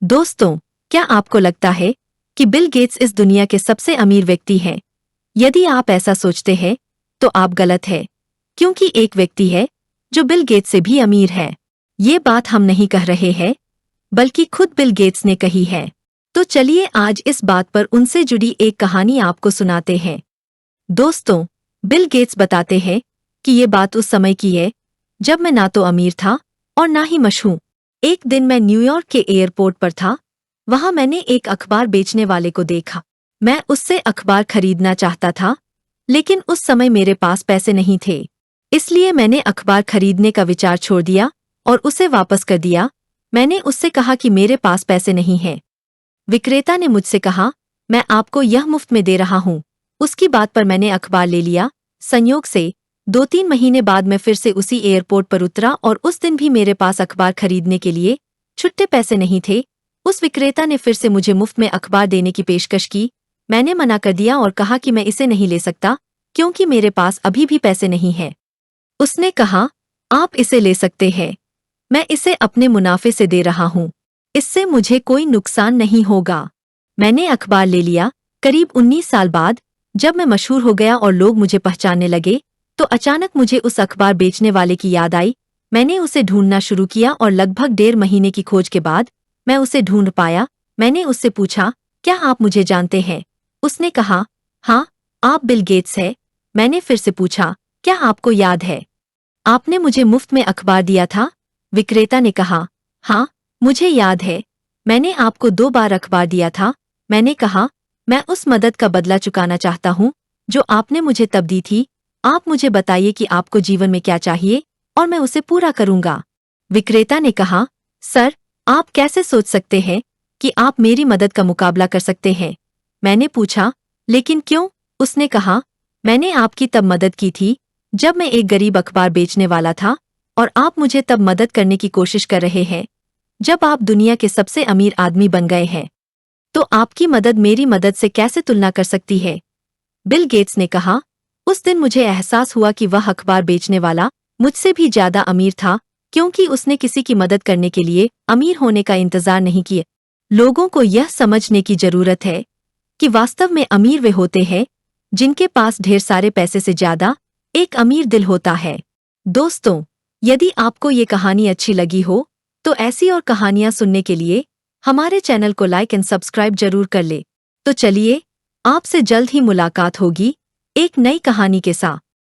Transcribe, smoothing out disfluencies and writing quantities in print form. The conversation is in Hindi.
दोस्तों, क्या आपको लगता है कि बिल गेट्स इस दुनिया के सबसे अमीर व्यक्ति हैं? यदि आप ऐसा सोचते हैं, तो आप गलत हैं, क्योंकि एक व्यक्ति है जो बिल गेट्स से भी अमीर है। ये बात हम नहीं कह रहे हैं, बल्कि खुद बिल गेट्स ने कही है। तो चलिए आज इस बात पर उनसे जुड़ी एक कहानी आपको सुनाते हैं। दोस्तों, बिल गेट्स बताते हैं कि ये बात उस समय की है जब मैं ना तो अमीर था और ना ही मशहूर। एक दिन मैं न्यूयॉर्क के एयरपोर्ट पर था। वहां मैंने एक अखबार बेचने वाले को देखा। मैं उससे अखबार खरीदना चाहता था, लेकिन उस समय मेरे पास पैसे नहीं थे। इसलिए मैंने अखबार खरीदने का विचार छोड़ दिया और उसे वापस कर दिया। मैंने उससे कहा कि मेरे पास पैसे नहीं हैं। विक्रेता ने मुझसे कहा, मैं आपको यह मुफ्त में दे रहा हूँ। उसकी बात पर मैंने अखबार ले लिया। संयोग से 2-3 महीने बाद मैं फिर से उसी एयरपोर्ट पर उतरा और उस दिन भी मेरे पास अखबार खरीदने के लिए छुट्टे पैसे नहीं थे। उस विक्रेता ने फिर से मुझे मुफ्त में अखबार देने की पेशकश की। मैंने मना कर दिया और कहा कि मैं इसे नहीं ले सकता, क्योंकि मेरे पास अभी भी पैसे नहीं हैं। उसने कहा, आप इसे ले सकते हैं। मैं इसे अपने मुनाफे से दे रहा हूँ। इससे मुझे कोई नुकसान नहीं होगा। मैंने अखबार ले लिया। करीब 19 साल बाद जब मैं मशहूर हो गया और लोग मुझे पहचानने लगे, तो अचानक मुझे उस अखबार बेचने वाले की याद आई। मैंने उसे ढूंढना शुरू किया और लगभग 1.5 महीने की खोज के बाद मैं उसे ढूंढ पाया। मैंने उससे पूछा, क्या आप मुझे जानते हैं? उसने कहा, हाँ, आप बिल गेट्स हैं। मैंने फिर से पूछा, क्या आपको याद है? आपने मुझे मुफ्त में अखबार दिया था? विक्रेता ने कहा, हाँ, मुझे याद है। मैंने आपको 2 बार अखबार दिया था। मैंने कहा, मैं उस मदद का बदला चुकाना चाहता हूँ जो आपने मुझे तब दी थी। आप मुझे बताइए कि आपको जीवन में क्या चाहिए और मैं उसे पूरा करूँगा। विक्रेता ने कहा, सर, आप कैसे सोच सकते हैं कि आप मेरी मदद का मुकाबला कर सकते हैं? मैंने पूछा, लेकिन क्यों? उसने कहा, मैंने आपकी तब मदद की थी जब मैं एक गरीब अखबार बेचने वाला था, और आप मुझे तब मदद करने की कोशिश कर रहे हैं जब आप दुनिया के सबसे अमीर आदमी बन गए हैं। तो आपकी मदद मेरी मदद से कैसे तुलना कर सकती है? बिल गेट्स ने कहा, उस दिन मुझे एहसास हुआ कि वह अखबार बेचने वाला मुझसे भी ज्यादा अमीर था, क्योंकि उसने किसी की मदद करने के लिए अमीर होने का इंतजार नहीं किया। लोगों को यह समझने की जरूरत है कि वास्तव में अमीर वे होते हैं जिनके पास ढेर सारे पैसे से ज्यादा एक अमीर दिल होता है। दोस्तों, यदि आपको ये कहानी अच्छी लगी हो, तो ऐसी और कहानियां सुनने के लिए हमारे चैनल को लाइक एंड सब्सक्राइब जरूर कर ले। तो चलिए, आपसे जल्द ही मुलाकात होगी एक नई कहानी के साथ।